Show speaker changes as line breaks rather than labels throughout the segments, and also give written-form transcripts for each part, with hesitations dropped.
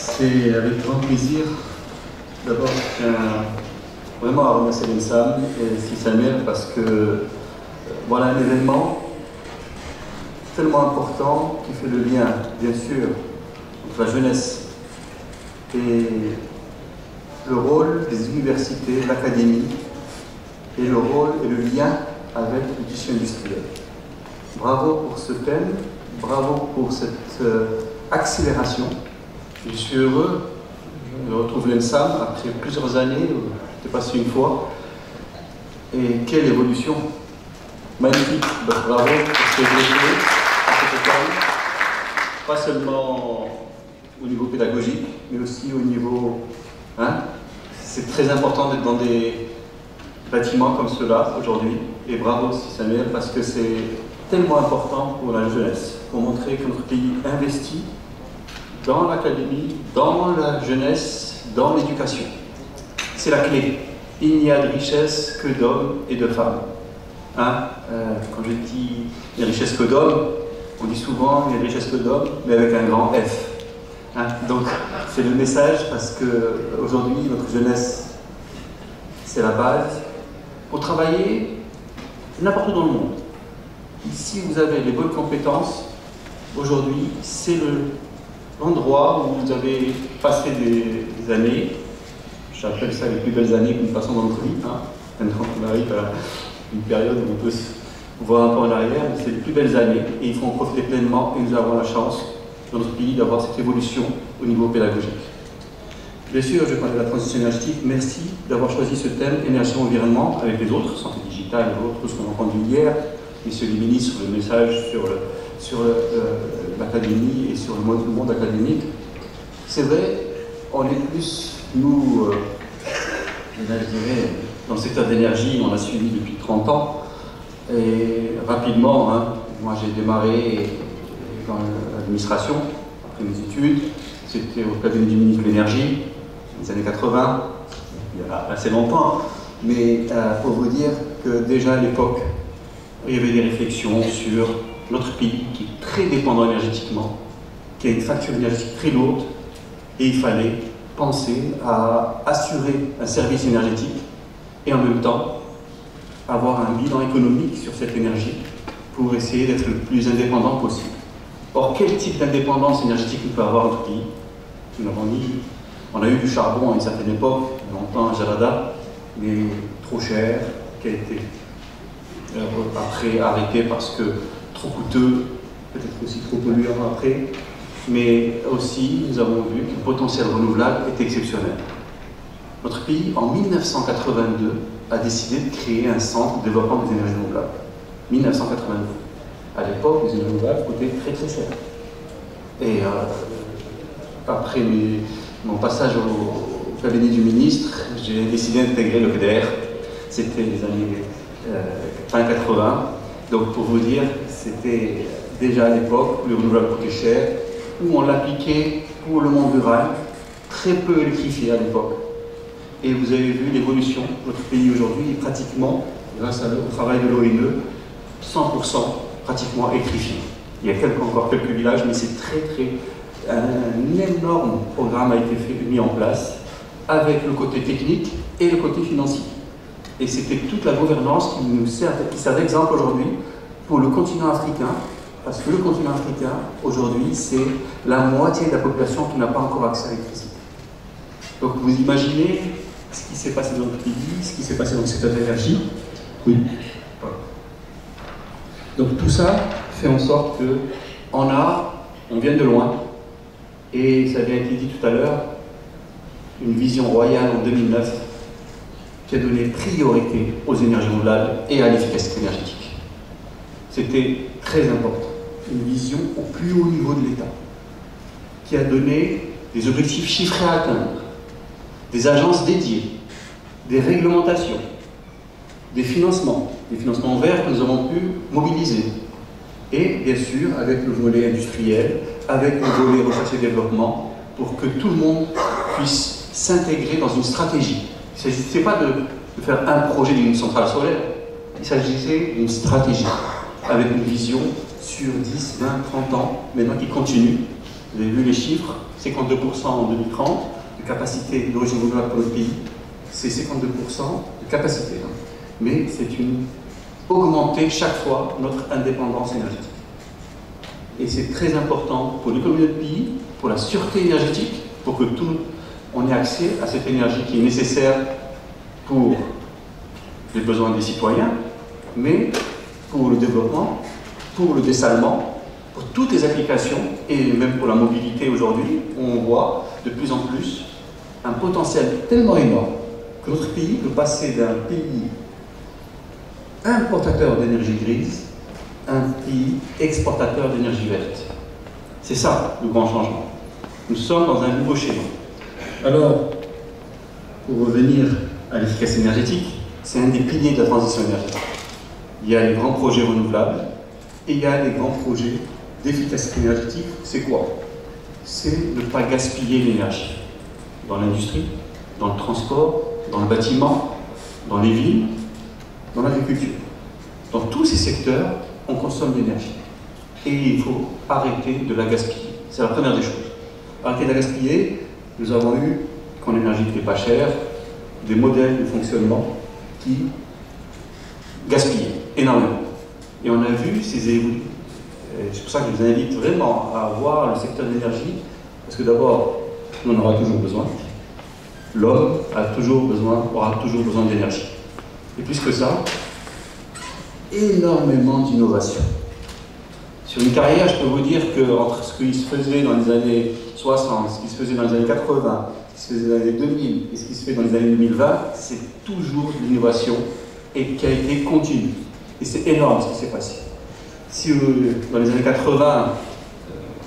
C'est avec grand plaisir. D'abord, je tiens vraiment à remercier l'INSAM et Samuel parce que voilà un événement tellement important qui fait le lien, bien sûr, entre la jeunesse et le rôle des universités, l'académie, et le rôle et le lien avec le tissu industriel. Bravo pour ce thème, bravo pour cette accélération. Je suis heureux de retrouver l'INSAM après plusieurs années, je n'étais passé une fois, et quelle évolution magnifique. Bravo pour ce que vous avez fait à cette école, pas seulement au niveau pédagogique, mais aussi au niveau... c'est très important d'être dans des bâtiments comme ceux-là aujourd'hui, et bravo aussi Samuel, parce que c'est tellement important pour la jeunesse, pour montrer que notre pays investit dans l'académie, dans la jeunesse, dans l'éducation. C'est la clé. Il n'y a de richesse que d'hommes et de femmes. Quand je dis il y a de richesse que d'hommes, on dit souvent il y a de richesse que d'hommes, mais avec un grand F. Donc c'est le message parce qu'aujourd'hui notre jeunesse, c'est la base pour travailler n'importe où dans le monde. Si vous avez les bonnes compétences, aujourd'hui c'est l'endroit où vous avez passé des années, j'appelle ça les plus belles années que nous passons dans notre vie. Maintenant on arrive à une période où on peut se voir un peu en arrière, mais c'est les plus belles années et il faut en profiter pleinement et nous avons la chance dans notre pays d'avoir cette évolution au niveau pédagogique. Bien sûr, je parlais de la transition énergétique. Merci d'avoir choisi ce thème énergie-environnement avec les autres, santé digitale et autres, ce qu'on a entendu hier, messieurs les ministres, le message sur l'académie et sur le monde académique. C'est vrai, on est plus, nous, je dirais, dans le secteur d'énergie, on a suivi depuis 30 ans, et rapidement, moi j'ai démarré dans l'administration, après mes études, c'était au cabinet du ministre de l'Énergie, dans les années 80, il y a assez longtemps, mais pour vous dire que déjà à l'époque, il y avait des réflexions sur notre pays qui est très dépendant énergétiquement, qui a une facture énergétique très lourde, et il fallait penser à assurer un service énergétique et en même temps avoir un bilan économique sur cette énergie pour essayer d'être le plus indépendant possible. Or, quel type d'indépendance énergétique nous peut avoir notre pays? Nous l'avons dit, on a eu du charbon à une certaine époque, longtemps à Jarada, mais trop cher, qui a été après arrêté parce que trop coûteux, peut-être aussi trop polluant après, mais aussi nous avons vu que le potentiel renouvelable est exceptionnel. Notre pays, en 1982, a décidé de créer un centre de développement des énergies renouvelables. 1982. À l'époque, les énergies renouvelables coûtaient très très cher. Et après mon passage au cabinet du ministre, j'ai décidé d'intégrer le PDR. C'était les années fin 80. Donc pour vous dire, c'était déjà à l'époque où le renouvelable coûtait cher, où on l'appliquait pour le monde rural, très peu électrifié à l'époque. Et vous avez vu l'évolution. Notre pays aujourd'hui est pratiquement, grâce au travail de l'ONE, 100% pratiquement électrifié. Il y a encore quelques villages, mais c'est un énorme programme a été mis en place avec le côté technique et le côté financier. Et c'était toute la gouvernance qui sert d'exemple aujourd'hui pour le continent africain, parce que le continent africain, aujourd'hui, c'est la moitié de la population qui n'a pas encore accès à l'électricité. Donc vous imaginez ce qui s'est passé dans notre pays, ce qui s'est passé dans le secteur de l'énergie. Oui. Donc tout ça fait en sorte que on vient de loin, et ça a bien été dit tout à l'heure, une vision royale en 2009 qui a donné priorité aux énergies renouvelables et à l'efficacité énergétique. C'était très important. Une vision au plus haut niveau de l'État, qui a donné des objectifs chiffrés à atteindre, des agences dédiées, des réglementations, des financements verts que nous avons pu mobiliser. Et bien sûr, avec le volet industriel, avec le volet recherche et développement, pour que tout le monde puisse s'intégrer dans une stratégie. Il ne s'agissait pas de faire un projet d'une centrale solaire, il s'agissait d'une stratégie, avec une vision sur 10, 20, 30 ans, maintenant qui continue, Vous avez vu les chiffres, 52% en 2030 de capacité d'origine renouvelable pour notre pays. C'est 52% de capacité. Hein. Mais c'est une augmenter chaque fois notre indépendance énergétique. Et c'est très important pour l'économie de notre pays, pour la sûreté énergétique, pour que on ait accès à cette énergie qui est nécessaire pour les besoins des citoyens, mais pour le développement, pour le dessalement, pour toutes les applications, et même pour la mobilité aujourd'hui, on voit de plus en plus un potentiel tellement énorme que notre pays peut passer d'un pays importateur d'énergie grise à un pays exportateur d'énergie verte. C'est ça le grand changement. Nous sommes dans un nouveau schéma. Alors, pour revenir à l'efficacité énergétique, c'est un des piliers de la transition énergétique. Il y a les grands projets renouvelables et il y a les grands projets d'efficacité énergétique. C'est quoi? C'est ne pas gaspiller l'énergie dans l'industrie, dans le transport, dans le bâtiment, dans les villes, dans l'agriculture. Dans tous ces secteurs, on consomme de l'énergie. Et il faut arrêter de la gaspiller. C'est la première des choses. Arrêter de la gaspiller, nous avons eu, quand l'énergie n'était pas chère, des modèles de fonctionnement qui gaspillaient énormément. Et on a vu ces évolutions. C'est pour ça que je vous invite vraiment à voir le secteur de l'énergie, parce que d'abord, on en aura toujours besoin. L'homme aura toujours besoin d'énergie. Et plus que ça, énormément d'innovation. Sur une carrière, je peux vous dire qu'entre ce qui se faisait dans les années 60, ce qui se faisait dans les années 80, ce qui se faisait dans les années 2000 et ce qui se fait dans les années 2020, c'est toujours de l'innovation et qui a été continue. Et c'est énorme ce qui s'est passé. Si dans les années 80,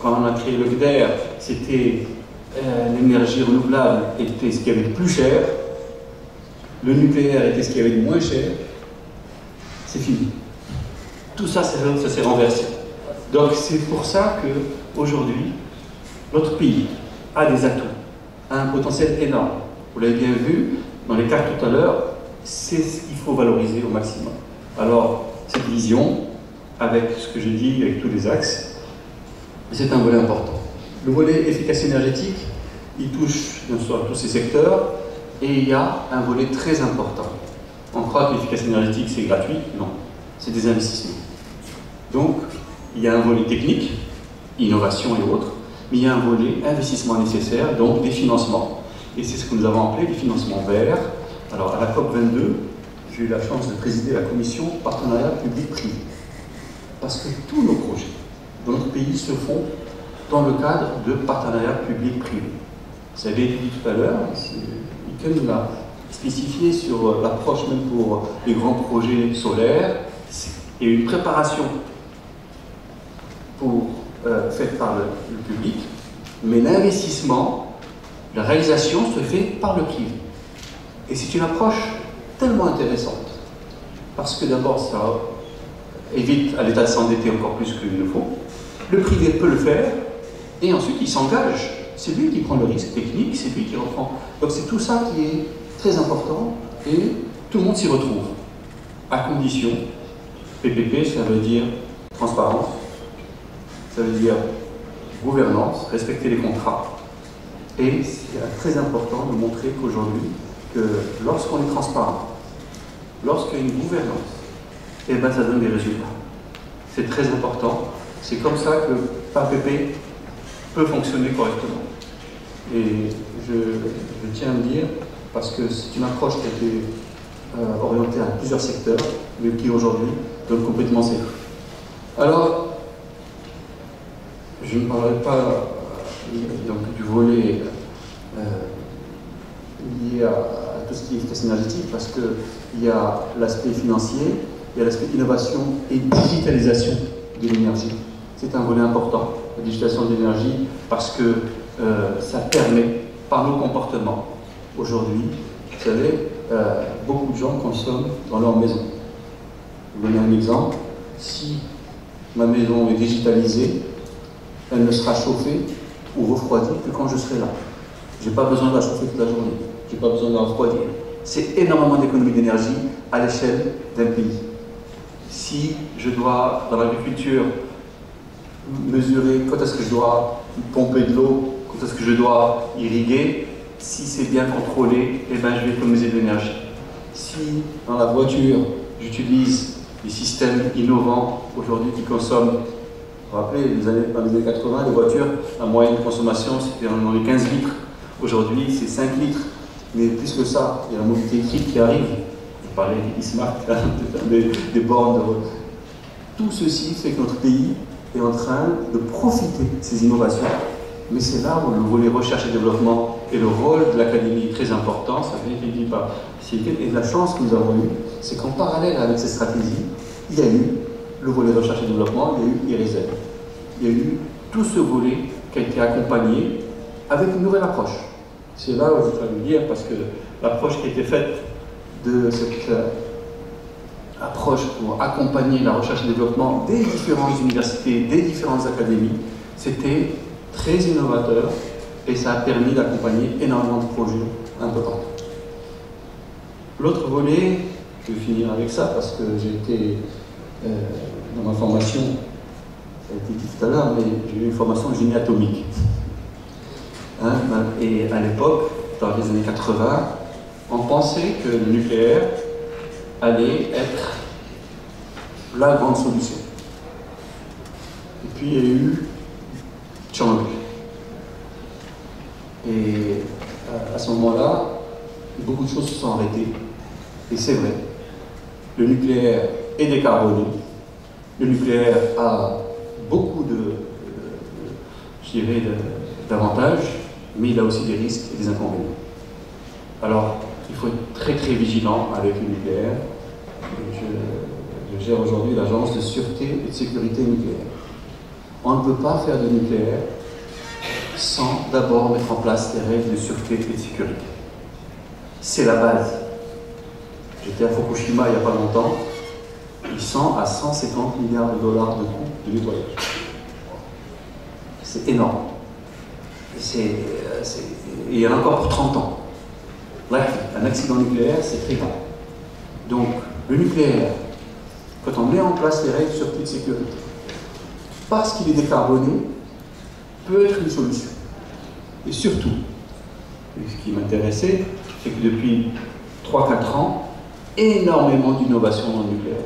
quand on a créé le GDER, c'était l'énergie renouvelable était ce qu'il y avait de plus cher, le nucléaire était ce qu'il y avait de moins cher, c'est fini. Tout ça, ça s'est renversé. Donc c'est pour ça qu'aujourd'hui, notre pays a des atouts, a un potentiel énorme. Vous l'avez bien vu dans les cartes tout à l'heure, c'est ce qu'il faut valoriser au maximum. Alors, cette vision, avec ce que j'ai dit, avec tous les axes, c'est un volet important. Le volet efficacité énergétique, il touche bien sûr à tous ces secteurs, et il y a un volet très important. On croit que l'efficacité énergétique, c'est gratuit. Non, c'est des investissements. Donc, il y a un volet technique, innovation et autres, mais il y a un volet investissement nécessaire, donc des financements. Et c'est ce que nous avons appelé des financements verts. Alors, à la COP22, j'ai eu la chance de présider la commission partenariat public-privé. Parce que tous nos projets dans notre pays se font dans le cadre de partenariat public-privé. Vous avez dit tout à l'heure, Michael nous l'a spécifié sur l'approche même pour les grands projets solaires. Il y a une préparation faite par le public, mais l'investissement, la réalisation se fait par le privé. Et c'est une approche tellement intéressante, parce que d'abord ça évite à l'État de s'endetter encore plus qu'il ne faut. Le privé peut le faire, et ensuite il s'engage. C'est lui qui prend le risque technique, c'est lui qui reprend. Donc c'est tout ça qui est très important, et tout le monde s'y retrouve. À condition, PPP, ça veut dire transparence, ça veut dire gouvernance, respecter les contrats. Et c'est très important de montrer qu'aujourd'hui, que lorsqu'on est transparent, lorsqu'il y a une gouvernance, eh ben ça donne des résultats. C'est très important. C'est comme ça que PAPP peut fonctionner correctement. Et je tiens à le dire, parce que c'est une approche qui a été orientée à plusieurs secteurs, mais qui aujourd'hui donne complètement ses fruits. Alors, je ne parlerai pas donc, du volet lié à tout ce qui est efficacité énergétique, parce qu'il y a l'aspect financier, il y a l'aspect innovation et digitalisation de l'énergie. C'est un volet important, la digitalisation de l'énergie, parce que ça permet, par nos comportements, aujourd'hui, vous savez, beaucoup de gens consomment dans leur maison. Je vais vous donner un exemple. Si ma maison est digitalisée, elle ne sera chauffée ou refroidie que quand je serai là. Je n'ai pas besoin de la chauffer toute la journée. Je n'ai pas besoin de la refroidir. C'est énormément d'économie d'énergie à l'échelle d'un pays. Si je dois, dans l'agriculture, mesurer quand est-ce que je dois pomper de l'eau, quand est-ce que je dois irriguer. Si c'est bien contrôlé, eh ben, je vais économiser de l'énergie. Si dans la voiture, j'utilise des systèmes innovants aujourd'hui qui consomment, vous vous rappelez, dans les années 80, les voitures, la moyenne de consommation, c'était dans les 15 litres. Aujourd'hui, c'est 5 litres. Mais plus que ça, il y a la mobilité électrique qui arrive. Je parlais des e-smart, des bornes. Tout ceci fait que notre pays est en train de profiter de ces innovations. Mais c'est là où le volet recherche et développement et le rôle de l'académie est très important. Ça fait été dit par Cyril. Et la chance que nous avons eue, c'est qu'en parallèle avec ces stratégies, il y a eu le volet recherche et développement, il y a eu IRISEL. Il y a eu tout ce volet qui a été accompagné avec une nouvelle approche. C'est là où je voudrais le dire, parce que l'approche qui a été faite de cette approche pour accompagner la recherche et développement des différentes universités, des différentes académies, c'était très innovateur et ça a permis d'accompagner énormément de projets un peu partout. L'autre volet, je vais finir avec ça parce que j'ai été dans ma formation, ça a été dit tout à l'heure, mais j'ai eu une formation en génie atomique. Hein, et à l'époque, dans les années 80, on pensait que le nucléaire allait être la grande solution. Et puis il y a eu Tchernobyl. Et à ce moment-là, beaucoup de choses se sont arrêtées. Et c'est vrai, le nucléaire est décarboné. Le nucléaire a beaucoup d'avantages, mais il a aussi des risques et des inconvénients. Alors, il faut être très très vigilant avec le nucléaire. Je gère aujourd'hui l'Agence de sûreté et de sécurité nucléaire. On ne peut pas faire de nucléaire sans d'abord mettre en place des règles de sûreté et de sécurité. C'est la base. J'étais à Fukushima il n'y a pas longtemps. Ils sont à 150 milliards de dollars de coûts de nettoyage. C'est énorme. Et il y en a encore pour 30 ans. Bref, un accident nucléaire, c'est très grave. Donc, le nucléaire, quand on met en place les règles de sûreté et de sécurité, parce qu'il est décarboné, peut être une solution. Et surtout, ce qui m'intéressait, c'est que depuis 3-4 ans, énormément d'innovations dans le nucléaire.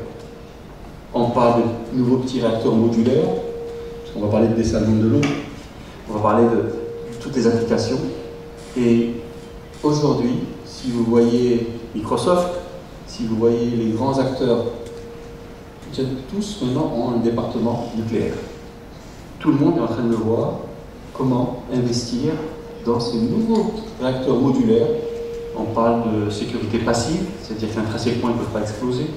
On parle de nouveaux petits réacteurs modulaires, parce qu'on va parler de dessalement de l'eau, on va parler de toutes les applications. Et aujourd'hui, si vous voyez Microsoft, si vous voyez les grands acteurs, tous maintenant ont un département nucléaire. Tout le monde est en train de voir comment investir dans ces nouveaux réacteurs modulaires. On parle de sécurité passive, c'est-à-dire qu'un tracé point ne peut pas exploser.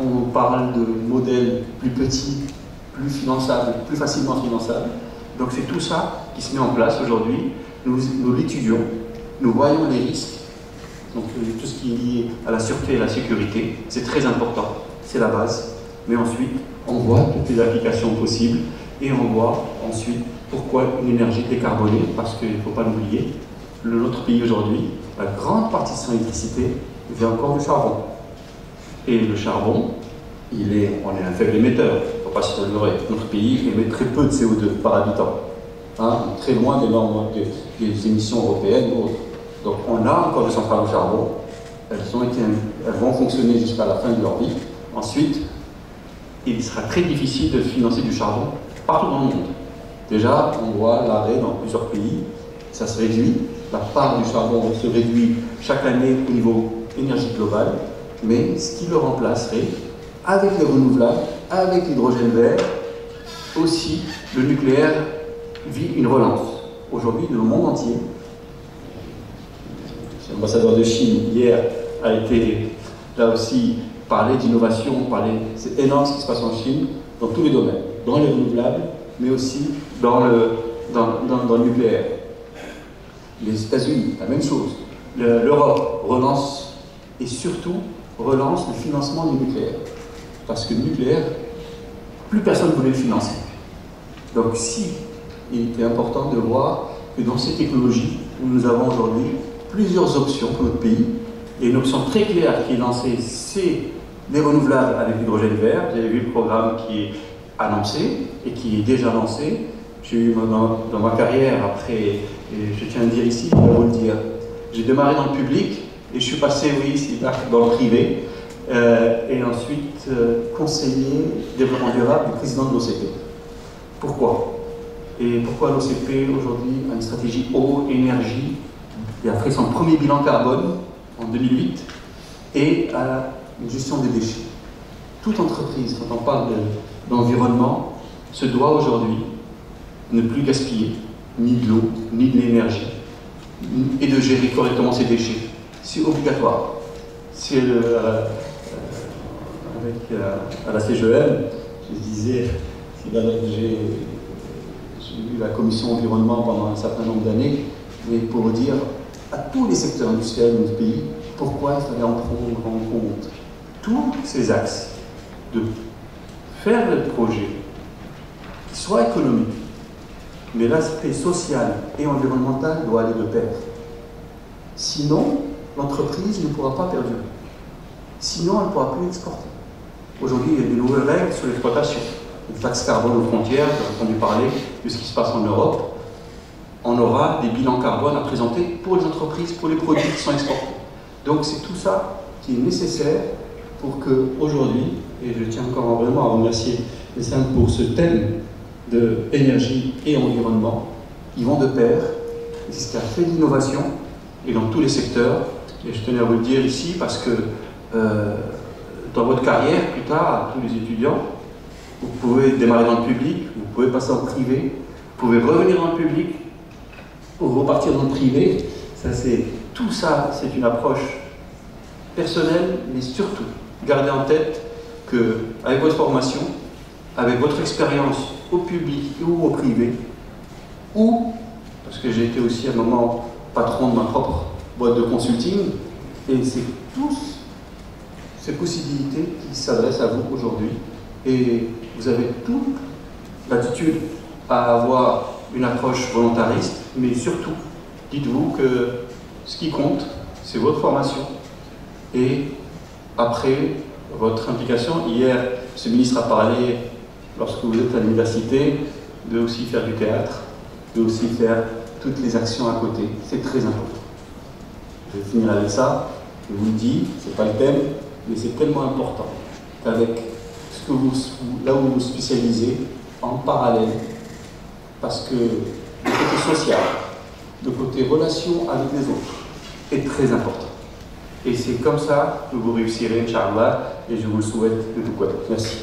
On parle de modèles plus petits, plus finançables, plus facilement finançables. Donc c'est tout ça qui se met en place aujourd'hui. Nous l'étudions, nous voyons les risques. Donc tout ce qui est lié à la sûreté et à la sécurité, c'est très important, c'est la base. Mais ensuite, on voit toutes les applications possibles et on voit ensuite pourquoi une énergie décarbonée, parce qu'il ne faut pas l'oublier, notre pays aujourd'hui, la grande partie de son électricité vient encore du charbon. Et le charbon, on est un faible émetteur, il ne faut pas se leurrer. Notre pays émet très peu de CO2 par habitant, hein, très loin des normes des émissions européennes ou autres. Donc on a encore des centrales au charbon, elles vont fonctionner jusqu'à la fin de leur vie. Ensuite, il sera très difficile de financer du charbon partout dans le monde. Déjà, on voit l'arrêt dans plusieurs pays, ça se réduit, la part du charbon se réduit chaque année au niveau énergie globale, mais ce qui le remplacerait, avec les renouvelables, avec l'hydrogène vert, aussi le nucléaire vit une relance. Aujourd'hui, dans le monde entier, l'ambassadeur de Chine hier a été là aussi parler d'innovation, c'est énorme ce qui se passe en Chine dans tous les domaines, dans les renouvelables, mais aussi dans le nucléaire. Les États-Unis, la même chose. L'Europe relance et surtout relance le financement du nucléaire. Parce que le nucléaire, plus personne ne voulait le financer. Donc il était important de voir que dans ces technologies, nous avons aujourd'hui plusieurs options pour notre pays. Et une option très claire qui est lancée, c'est les renouvelables avec l'hydrogène vert. Vous avez vu le programme qui est annoncé et qui est déjà lancé. J'ai eu dans ma carrière, après, et je tiens à le dire ici, je vais vous le dire, j'ai démarré dans le public et je suis passé, oui, dans le privé, et ensuite conseiller développement durable du président de l'OCP. Pourquoi? Et pourquoi l'OCP aujourd'hui a une stratégie eau, énergie, et a fait son premier bilan carbone en 2008, et a une gestion des déchets. Toute entreprise, quand on parle d'environnement, se doit aujourd'hui ne plus gaspiller ni de l'eau, ni de l'énergie, et de gérer correctement ses déchets. C'est obligatoire. C'est à la CGEM, je disais, j'ai eu la commission environnement pendant un certain nombre d'années, mais pour dire à tous les secteurs industriels de notre pays pourquoi il fallait en prendre en compte tous ces axes, de faire le projet qui soit économique, mais l'aspect social et environnemental doit aller de pair. Sinon, l'entreprise ne pourra pas perdurer. Sinon, elle ne pourra plus exporter. Aujourd'hui, il y a des nouvelles règles sur l'exploitation. Une taxe carbone aux frontières, j'ai entendu parler de ce qui se passe en Europe. On aura des bilans carbone à présenter pour les entreprises, pour les produits qui sont exportés. Donc c'est tout ça qui est nécessaire pour qu'aujourd'hui, et je tiens encore vraiment à remercier les cinq pour ce thème de énergie et environnement, ils vont de pair, c'est ce qui a fait l'innovation, et dans tous les secteurs, et je tenais à vous le dire ici parce que dans votre carrière, plus tard, à tous les étudiants, vous pouvez démarrer dans le public, vous pouvez passer en privé, vous pouvez revenir dans le public, ou repartir dans le privé. Tout ça, c'est une approche personnelle, mais surtout, gardez en tête qu'avec votre formation, avec votre expérience au public ou au privé, ou, parce que j'ai été aussi à un moment patron de ma propre boîte de consulting, et c'est tous ces possibilités qui s'adressent à vous aujourd'hui, et vous avez toute l'attitude à avoir une approche volontariste, mais surtout, dites-vous que ce qui compte, c'est votre formation et après votre implication. Hier, ce ministre a parlé, lorsque vous êtes à l'université, de aussi faire du théâtre, de aussi faire toutes les actions à côté. C'est très important. Je vais finir avec ça. Je vous le dis, c'est pas le thème, mais c'est tellement important qu'avec là où vous vous spécialisez, en parallèle, parce que le côté social, le côté relation avec les autres est très important. Et c'est comme ça que vous réussirez, Inch'Allah, et je vous le souhaite de tout cœur. Merci.